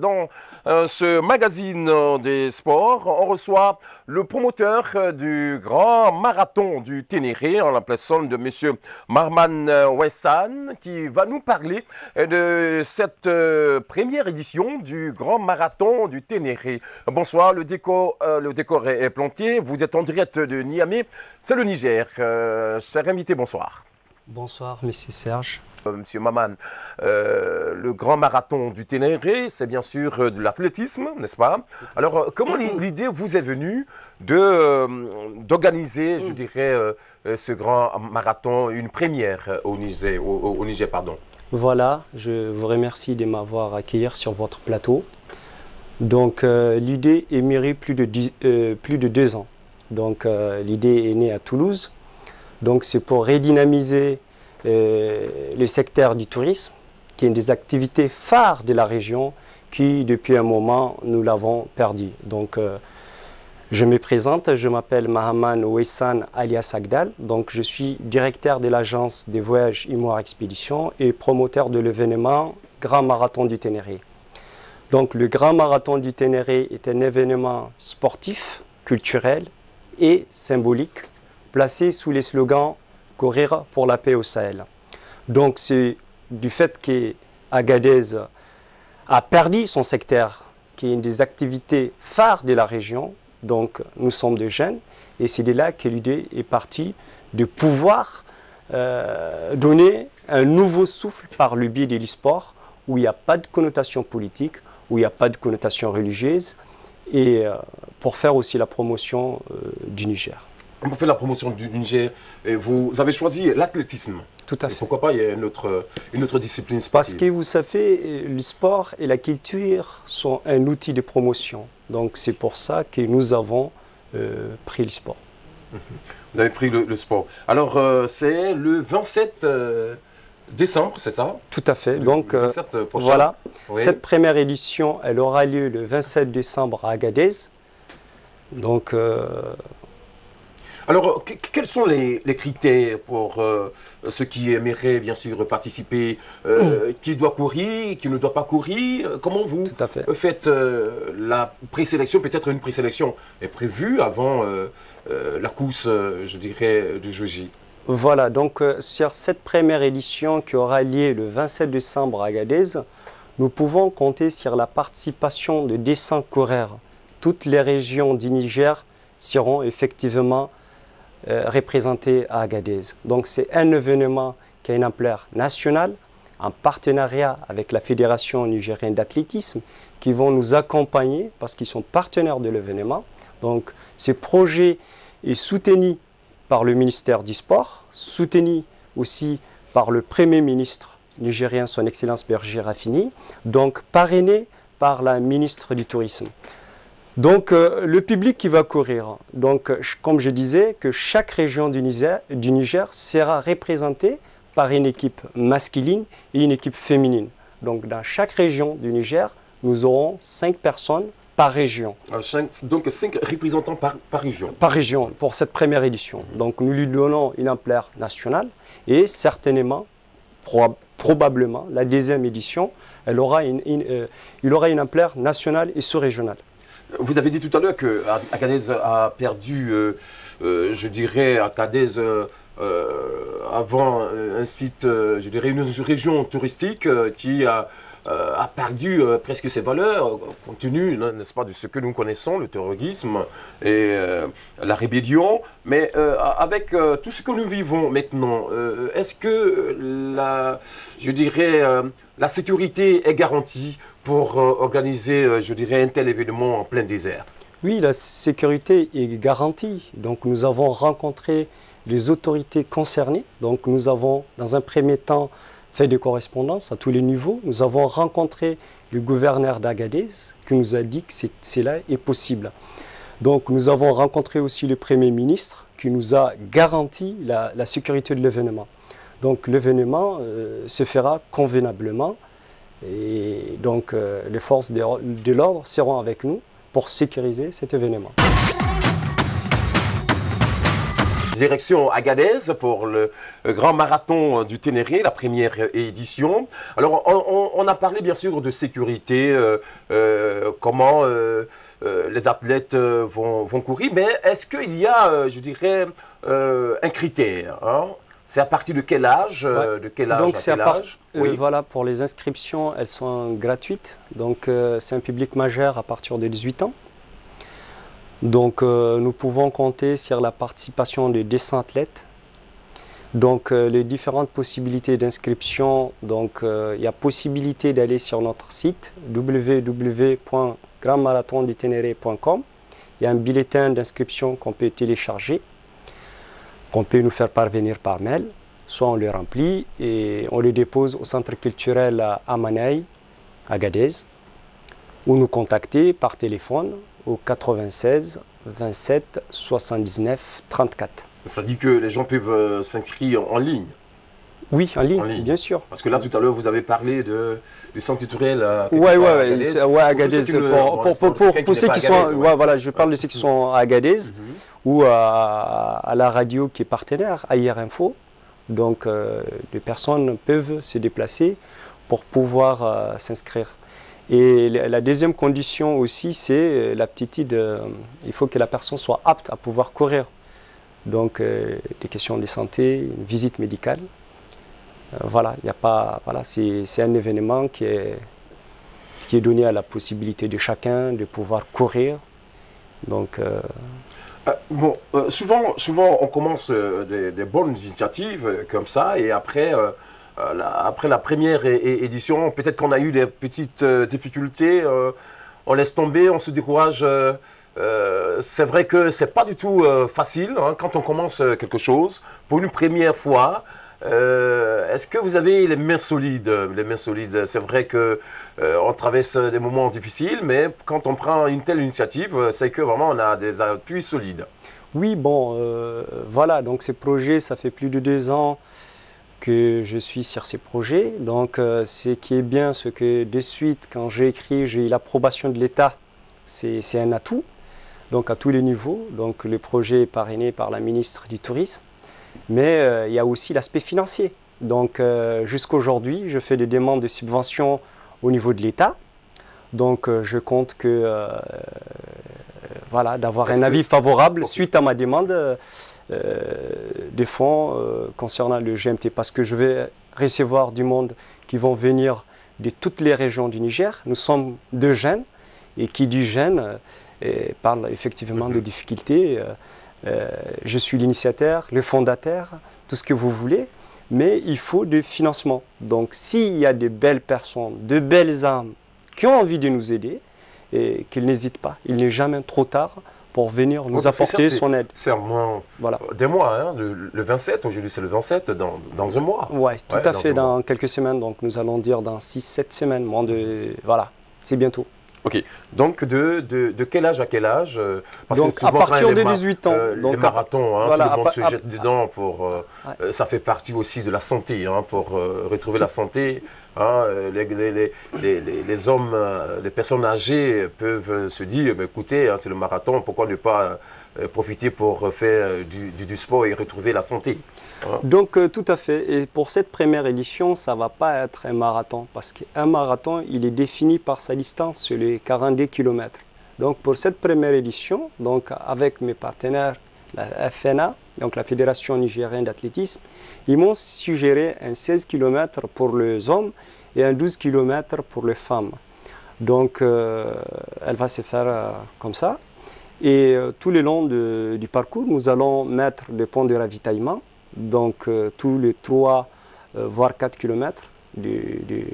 dans ce magazine des sports, on reçoit le promoteur du grand marathon du Ténéré, en la personne de M. Mahaman Ouessane, qui va nous parler de cette première édition du grand marathon du Ténéré. Bonsoir, le décor est planté, vous êtes en direct de Niamey, c'est le Niger. Cher invité, bonsoir. Bonsoir, Monsieur Serge. Monsieur Mahaman, le grand marathon du Ténéré, c'est bien sûr de l'athlétisme, n'est-ce pas? Alors, comment l'idée vous est venue d'organiser, je dirais, ce grand marathon, une première au Niger, pardon. Voilà, je vous remercie de m'avoir accueilli sur votre plateau. Donc, l'idée est mûrie plus de 2 ans. Donc, l'idée est née à Toulouse. Donc, c'est pour redynamiser le secteur du tourisme, qui est une des activités phares de la région, qui depuis un moment nous l'avons perdu. Donc je me présente, je m'appelle Mahaman Ouessane alias Agdal, donc je suis directeur de l'agence des voyages Imoire Expédition et promoteur de l'événement Grand Marathon du Ténéré. Donc le Grand Marathon du Ténéré est un événement sportif, culturel et symbolique, placé sous les slogans courir pour la paix au Sahel. Donc c'est du fait qu'Agadez a perdu son secteur, qui est une des activités phares de la région. Donc nous sommes des jeunes et c'est de là que l'idée est partie de pouvoir donner un nouveau souffle par le biais de l'e-sport, où il n'y a pas de connotation politique, où il n'y a pas de connotation religieuse, et pour faire aussi la promotion du Niger. Pour faire la promotion du Niger, vous avez choisi l'athlétisme. Tout à fait. Pourquoi pas, il y a une autre discipline sportive? Parce que vous savez, le sport et la culture sont un outil de promotion. Donc c'est pour ça que nous avons pris le sport. Vous avez pris le sport. Alors c'est le 27 décembre, c'est ça? Tout à fait. Donc le 27 prochain. voilà, oui. Cette première édition, elle aura lieu le 27 décembre à Agadez. Donc alors, quels sont les critères pour ceux qui aimeraient bien sûr participer? Qui doit courir, qui ne doit pas courir? Comment vous faites la présélection? Peut-être une présélection est prévue avant la course, je dirais, du J. Voilà, donc sur cette première édition qui aura lieu le 27 décembre à Agadez, nous pouvons compter sur la participation de 200 coureurs. Toutes les régions du Niger seront effectivement représentées à Agadez. Donc c'est un événement qui a une ampleur nationale, en partenariat avec la Fédération nigérienne d'athlétisme, qui vont nous accompagner parce qu'ils sont partenaires de l'événement. Donc ce projet est soutenu par le ministère du Sport, soutenu aussi par le Premier ministre nigérien, son Excellence Berger Rafini, donc parrainé par la ministre du Tourisme. Donc le public qui va courir, donc comme je disais, que chaque région du Niger sera représentée par une équipe masculine et une équipe féminine. Donc dans chaque région du Niger, nous aurons 5 personnes par région. Donc 5 représentants par région. Par région pour cette première édition. Donc nous lui donnons une ampleur nationale et certainement, probablement, la deuxième édition, il aura une ampleur nationale et sous-régionale. Vous avez dit tout à l'heure qu'Agadez a perdu, je dirais, Agadez avant un site, je dirais, une région touristique qui a perdu presque ses valeurs, compte tenu, n'est-ce pas, de ce que nous connaissons, le terrorisme et la rébellion. Mais avec tout ce que nous vivons maintenant, est-ce que je dirais, la sécurité est garantie pour organiser, je dirais, un tel événement en plein désert? Oui, la sécurité est garantie. Donc nous avons rencontré les autorités concernées. Donc nous avons, dans un premier temps, fait des correspondances à tous les niveaux. Nous avons rencontré le gouverneur d'Agadez qui nous a dit que cela est possible. Donc nous avons rencontré aussi le Premier ministre qui nous a garanti la sécurité de l'événement. Donc l'événement se fera convenablement et donc les forces de l'ordre seront avec nous pour sécuriser cet événement. Direction Agadez pour le grand marathon du Ténéré, la première édition. Alors, on a parlé bien sûr de sécurité, comment les athlètes vont courir, mais est-ce qu'il y a, je dirais, un critère, hein? C'est à partir de quel âge, de quel âge donc, à quel âge? Oui. Voilà, pour les inscriptions, elles sont gratuites. Donc, c'est un public majeur à partir de 18 ans. Donc, nous pouvons compter sur la participation de 200 athlètes. Donc, les différentes possibilités d'inscription, donc, il y a possibilité d'aller sur notre site www.grandmarathonduténéré.com. Il y a un bulletin d'inscription qu'on peut télécharger, qu'on peut nous faire parvenir par mail. Soit on le remplit et on le dépose au centre culturel à Manaï, à Agadez, ou nous contacter par téléphone au 96 27 79 34. Ça dit que les gens peuvent s'inscrire en ligne? Oui, en ligne, bien sûr. Parce que là, tout à l'heure, vous avez parlé du centre culturel à Agadez. Pour ceux qui sont, voilà, je parle de ceux qui sont à Agadez ou à la radio qui est partenaire, à IR Info. Donc, les personnes peuvent se déplacer pour pouvoir s'inscrire. Et la deuxième condition aussi, c'est l'aptitude. Il faut que la personne soit apte à pouvoir courir. Donc, des questions de santé, une visite médicale. Voilà, il y a pas, voilà, c'est un événement qui est donné à la possibilité de chacun de pouvoir courir. Donc, souvent, on commence des bonnes initiatives comme ça, et après, après la première édition, peut-être qu'on a eu des petites difficultés, on laisse tomber, on se décourage. C'est vrai que c'est pas du tout facile, hein, quand on commence quelque chose pour une première fois. Est-ce que vous avez les mains solides? Les mains solides, c'est vrai que on traverse des moments difficiles, mais quand on prend une telle initiative, c'est que vraiment on a des appuis solides. Oui, bon, voilà, donc ces projets, ça fait plus de 2 ans que je suis sur ces projets. Donc, ce qui est bien, c'est que de suite, quand j'ai écrit, j'ai eu l'approbation de l'État. C'est un atout, donc à tous les niveaux. Donc, le projet est parrainé par la ministre du Tourisme. Mais il y a aussi l'aspect financier. Donc jusqu'à aujourd'hui, je fais des demandes de subventions au niveau de l'État. Donc je compte que voilà, d'avoir un avis favorable suite à ma demande des fonds concernant le GMT. Parce que je vais recevoir du monde qui vont venir de toutes les régions du Niger. Nous sommes 2 jeunes et qui dit jeunes parle effectivement de difficultés. Je suis l'initiateur, le fondateur, tout ce que vous voulez, mais il faut du financement. Donc s'il y a de belles personnes, de belles âmes qui ont envie de nous aider, et qu'ils n'hésitent pas, il n'est jamais trop tard pour venir nous apporter son aide. C'est moins des mois, hein, le 27, aujourd'hui c'est le 27, dans un mois. Oui, tout à fait, dans quelques semaines, donc nous allons dire dans 6-7 semaines, voilà, c'est bientôt. Ok, donc de quel âge à quel âge? Parce donc que à partir de 18 ans. Donc les marathons, hein, voilà, tout le monde se jette dedans pour... ça fait partie aussi de la santé, hein, pour retrouver la santé. Hein, les hommes, les personnes âgées peuvent se dire, mais écoutez, hein, c'est le marathon, pourquoi ne pas profiter pour faire du sport et retrouver la santé, hein? Donc tout à fait. Et pour cette première édition, ça ne va pas être un marathon. Parce qu'un marathon, il est défini par sa distance sur les 42 km. Donc pour cette première édition, donc, avec mes partenaires, la FNA, donc la Fédération nigérienne d'athlétisme, ils m'ont suggéré un 16 km pour les hommes et un 12 km pour les femmes. Donc elle va se faire comme ça. Et tout le long du parcours, nous allons mettre des points de ravitaillement. Donc tous les 3 voire 4 km du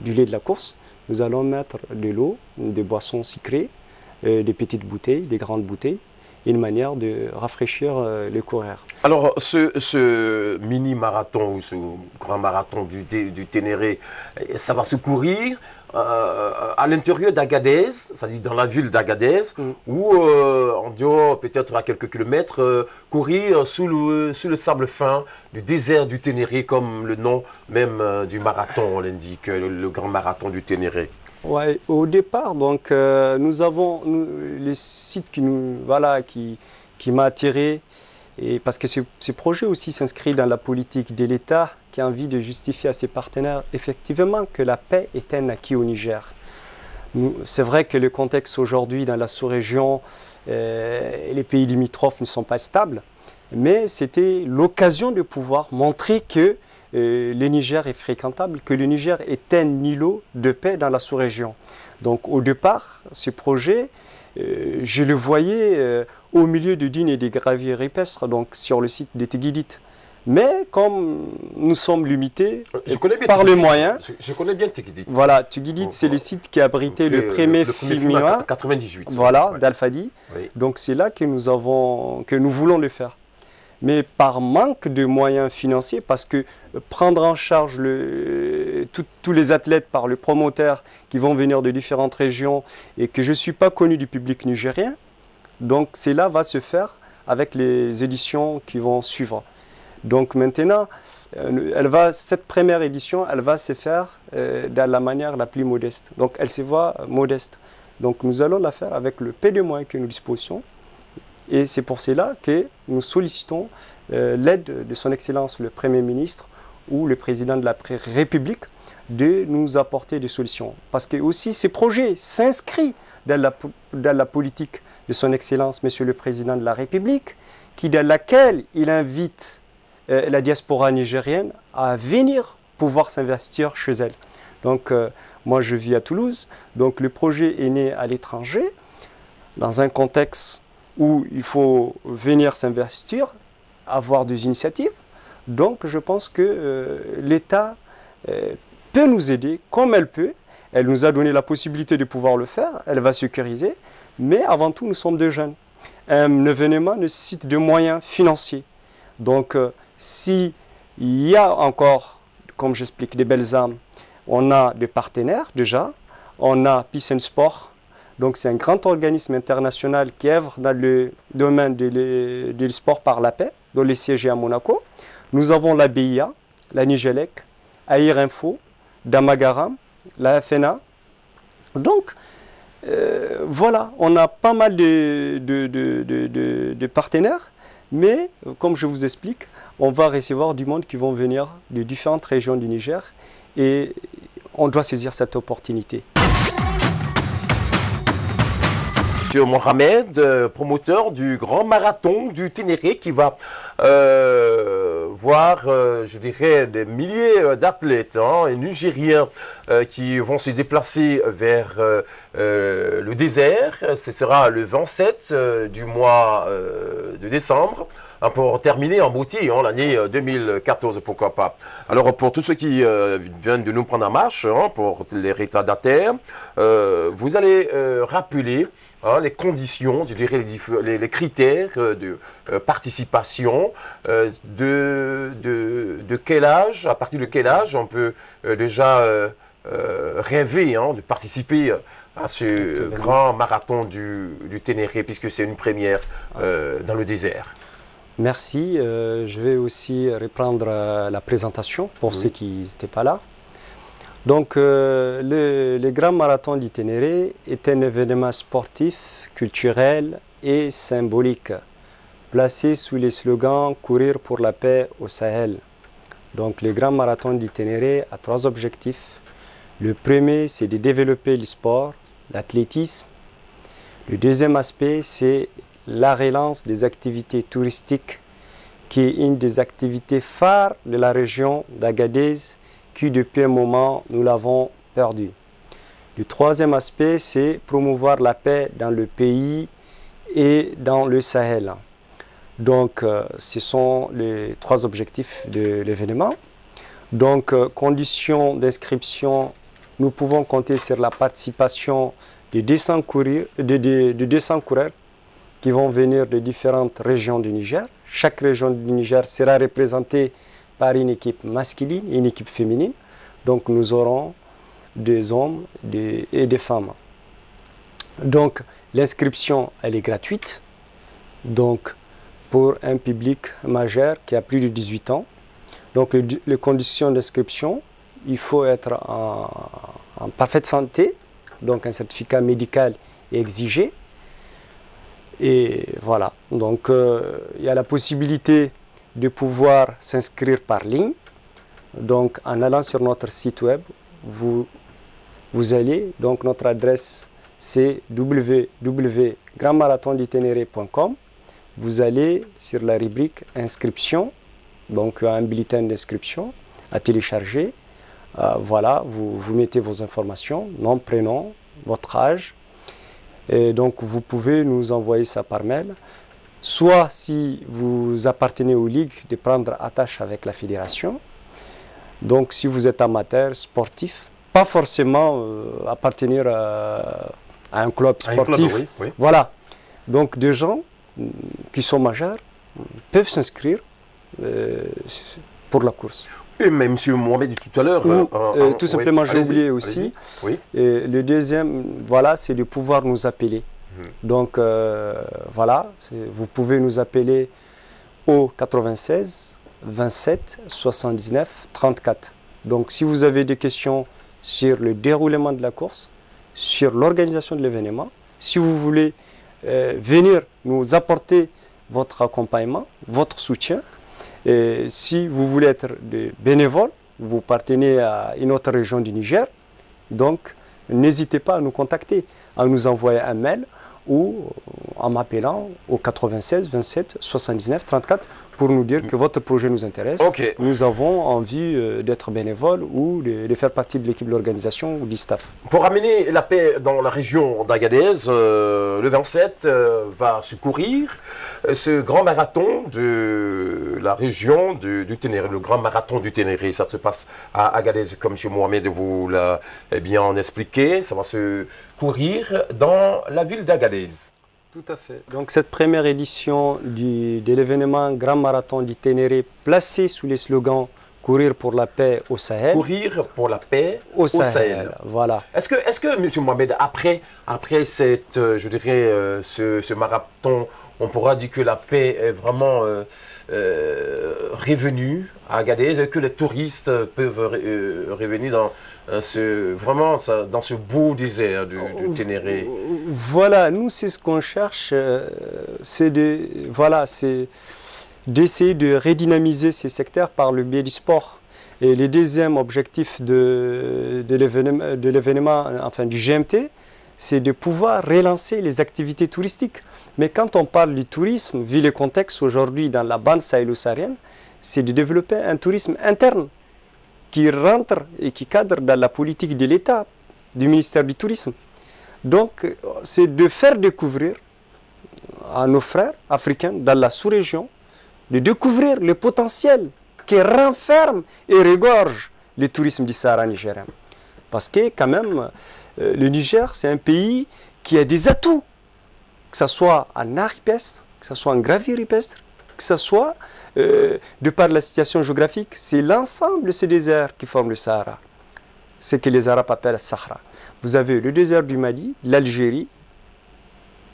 lait de la course, nous allons mettre de l'eau, des boissons sucrées, des petites bouteilles, des grandes bouteilles, une manière de rafraîchir les coureurs. Alors ce mini-marathon ou ce grand marathon du Ténéré, ça va se courir à l'intérieur d'Agadez, c'est-à-dire dans la ville d'Agadez, ou en dehors, peut-être à quelques kilomètres, courir sous le sable fin du désert du Ténéré, comme le nom même du marathon l'indique, le grand marathon du Ténéré. Ouais, au départ, donc, nous avons les sites qui m'a attiré Et parce que ce projet aussi s'inscrit dans la politique de l'État qui a envie de justifier à ses partenaires effectivement que la paix est un acquis au Niger. C'est vrai que le contexte aujourd'hui dans la sous-région, les pays limitrophes ne sont pas stables, mais c'était l'occasion de pouvoir montrer que le Niger est fréquentable, que le Niger est un îlot de paix dans la sous-région. Donc au départ, ce projet, je le voyais au milieu de dunes et des graviers ripestres, donc sur le site de Tigidit. Mais comme nous sommes limités par les moyens... Je connais bien Tigidit. Voilà, Tigidit, c'est le site qui a abrité le premier film noir, 98. voilà, ouais. d'Al-Fadi. Oui. Donc c'est là que nous voulons le faire. Mais par manque de moyens financiers, parce que prendre en charge tous les athlètes par le promoteur qui vont venir de différentes régions et que je ne suis pas connu du public nigérien, donc cela va se faire avec les éditions qui vont suivre. Donc maintenant, cette première édition, elle va se faire de la manière la plus modeste. Donc elle se voit modeste. Donc nous allons la faire avec le peu de moyens que nous disposons. Et c'est pour cela que nous sollicitons l'aide de son Excellence le Premier ministre ou le Président de la République de nous apporter des solutions. Parce que aussi ces projets s'inscrivent dans la politique de son Excellence Monsieur le Président de la République, dans laquelle il invite la diaspora nigérienne à venir pouvoir s'investir chez elle. Donc moi je vis à Toulouse, donc le projet est né à l'étranger, dans un contexte où il faut venir s'investir, avoir des initiatives. Donc je pense que l'État peut nous aider comme elle peut. Elle nous a donné la possibilité de pouvoir le faire, elle va sécuriser, mais avant tout nous sommes des jeunes. Un événement nécessite de moyens financiers. Donc s'il y a encore, comme j'explique, des belles âmes, on a des partenaires déjà, on a Peace and Sport. Donc c'est un grand organisme international qui œuvre dans le domaine du sport par la paix, dont le siège est à Monaco. Nous avons la BIA, la Nigelec, Air Info, Damagaram, la FNA. Donc voilà, on a pas mal de partenaires, mais comme je vous explique, on va recevoir du monde qui vont venir de différentes régions du Niger et on doit saisir cette opportunité. Monsieur Mohamed, promoteur du grand marathon du Ténéré qui va voir, je dirais, des milliers d'athlètes nigériens qui vont se déplacer vers le désert. Ce sera le 27 du mois de décembre. Pour terminer en beauté l'année 2014, pourquoi pas. Alors pour tous ceux qui viennent de nous prendre en marche, pour les retardataires, vous allez rappeler les conditions, je dirais les critères de participation, de quel âge, à partir de quel âge on peut déjà rêver de participer à ce grand marathon du Ténéré, puisque c'est une première dans le désert. Merci. Je vais aussi reprendre la présentation pour ceux qui n'étaient pas là. Donc, le Grand Marathon du Ténéré est un événement sportif, culturel et symbolique, placé sous les slogans « Courir pour la paix au Sahel ». Donc, le Grand Marathon du Ténéré a 3 objectifs. Le premier, c'est de développer le sport, l'athlétisme. Le deuxième aspect, c'est la relance des activités touristiques, qui est une des activités phares de la région d'Agadez, qui depuis un moment, nous l'avons perdu. Le troisième aspect, c'est promouvoir la paix dans le pays et dans le Sahel. Donc, ce sont les 3 objectifs de l'événement. Donc, conditions d'inscription, nous pouvons compter sur la participation de 200 coureurs qui vont venir de différentes régions du Niger. Chaque région du Niger sera représentée par une équipe masculine et une équipe féminine. Donc nous aurons des hommes et des femmes. Donc l'inscription, elle est gratuite. Donc pour un public majeur qui a plus de 18 ans. Donc les conditions d'inscription, il faut être en parfaite santé. Donc un certificat médical est exigé. Et voilà, donc il y a la possibilité de pouvoir s'inscrire par ligne. Donc en allant sur notre site web, vous allez, donc notre adresse c'est www.grandmarathonditenere.com. Vous allez sur la rubrique inscription, donc un bulletin d'inscription à télécharger. Voilà, vous mettez vos informations, nom, prénom, votre âge. Et donc vous pouvez nous envoyer ça par mail. Soit si vous appartenez aux ligues, de prendre attache avec la fédération. Donc si vous êtes amateur, sportif, pas forcément appartenir à un club sportif. Oui, oui. Voilà. Donc des gens qui sont majeurs peuvent s'inscrire pour la course. Et même M. Mohamed tout à l'heure. Tout simplement, j'ai oublié aussi. Oui. Le deuxième, voilà, c'est de pouvoir nous appeler. Donc voilà, vous pouvez nous appeler au 96 27 79 34. Donc si vous avez des questions sur le déroulement de la course, sur l'organisation de l'événement, si vous voulez venir nous apporter votre accompagnement, votre soutien, et si vous voulez être bénévole, vous appartenez à une autre région du Niger, donc n'hésitez pas à nous contacter, à nous envoyer un mail ou en m'appelant au 96 27 79 34 pour nous dire que votre projet nous intéresse. Okay. Nous avons envie d'être bénévole ou de faire partie de l'équipe de l'organisation ou du staff. Pour amener la paix dans la région d'Agadez, le 27 va se courir ce grand marathon de la région du Ténéré, le grand marathon du Ténéré. Ça se passe à Agadez, comme M. Mohamed vous l'a bien expliqué. Ça va se courir dans la ville d'Agadez. Tout à fait. Donc cette première édition de l'événement Grand Marathon du Ténéré, placée sous les slogans Courir pour la paix au Sahel. Courir pour la paix au Sahel. Voilà. Est-ce que M. Mohamed, après cette, je dirais, ce marathon, on pourra dire que la paix est vraiment revenue à Agadez et que les touristes peuvent revenir dans ce beau désert du Ténéré? Voilà, nous c'est ce qu'on cherche, c'est d'essayer de redynamiser ces secteurs par le biais du sport. Et le deuxième objectif de l'événement, enfin du GMT, c'est de pouvoir relancer les activités touristiques. Mais quand on parle du tourisme, vu le contexte aujourd'hui dans la bande sahélo-saharienne, c'est de développer un tourisme interne qui rentre et qui cadre dans la politique de l'État, du ministère du Tourisme. Donc, c'est de faire découvrir à nos frères africains dans la sous-région, de découvrir le potentiel qui renferme et regorge le tourisme du Sahara nigérien. Parce que quand même, le Niger, c'est un pays qui a des atouts, que ce soit en art ripestre, que ce soit en gravure ripestre, que ce soit, de par la situation géographique, c'est l'ensemble de ces déserts qui forment le Sahara. Ce que les Arabes appellent le Sahara. Vous avez le désert du Mali, l'Algérie,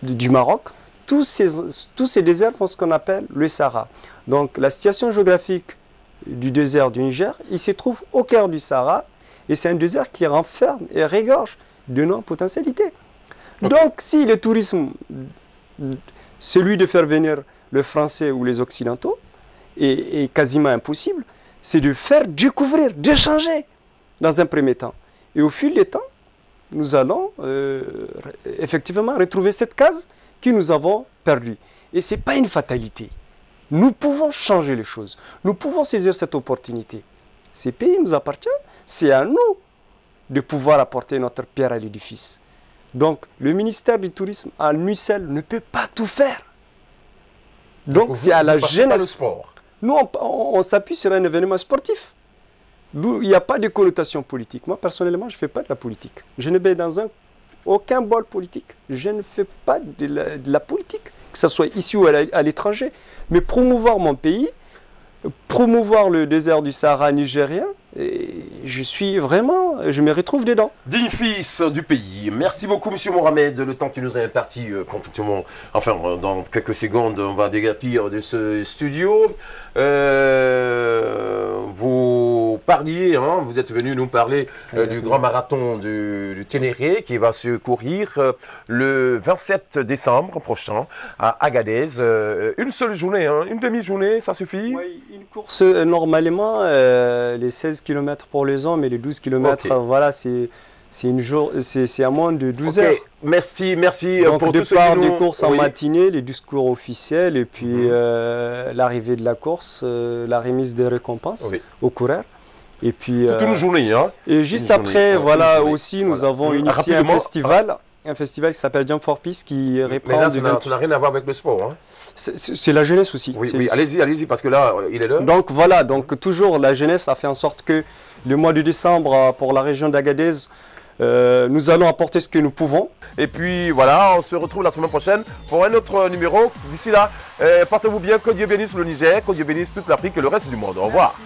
du Maroc. Tous ces déserts font ce qu'on appelle le Sahara. Donc la situation géographique du désert du Niger, il se trouve au cœur du Sahara. Et c'est un désert qui renferme et regorge de nos potentialités. Okay. Donc si le tourisme, celui de faire venir le français ou les occidentaux, est quasiment impossible, c'est de faire découvrir, d'échanger dans un premier temps. Et au fil du temps, nous allons effectivement retrouver cette case que nous avons perdue. Et ce n'est pas une fatalité. Nous pouvons changer les choses. Nous pouvons saisir cette opportunité. Ces pays nous appartiennent, c'est à nous de pouvoir apporter notre pierre à l'édifice. Donc, le ministère du Tourisme, à lui seul, ne peut pas tout faire. Donc, c'est à la jeunesse. Nous, on s'appuie sur un événement sportif. Il n'y a pas de connotation politique. Moi, personnellement, je ne fais pas de la politique. Je ne baie dans aucun bol politique. Je ne fais pas de la politique, que ce soit ici ou à l'étranger. Mais promouvoir mon pays, promouvoir le désert du Sahara nigérien, et je me retrouve dedans. Digne fils du pays. Merci beaucoup, M. Mohamed. Le temps que tu nous as imparti complètement, enfin, dans quelques secondes, on va déguerpir de ce studio. vous parliez, hein, vous êtes venu nous parler du grand marathon du Ténéré qui va se courir le 27 décembre prochain à Agadez. Une seule journée, hein, une demi-journée, ça suffit? Oui, une course normalement, les 16 km pour les hommes et les 12 km, voilà, c'est à moins de 12 heures. Merci Donc, pour tout ce départ que de course en oui. matinée, les discours officiels et puis l'arrivée de la course, la remise des récompenses aux coureurs. Et puis, toute une journée. Hein. Et juste une après, journée, voilà, aussi, nous avons initié un festival. Un festival qui s'appelle Jump for Peace qui reprend. Mais là, ça n'a rien à voir avec le sport. Hein. C'est la jeunesse aussi. Oui, allez-y, parce que là, il est l'heure. Donc voilà, donc toujours la jeunesse a fait en sorte que le mois de décembre, pour la région d'Agadez, nous allons apporter ce que nous pouvons. Et puis voilà, on se retrouve la semaine prochaine pour un autre numéro. D'ici là, portez-vous bien, que Dieu bénisse le Niger, que Dieu bénisse toute l'Afrique et le reste du monde. Au revoir.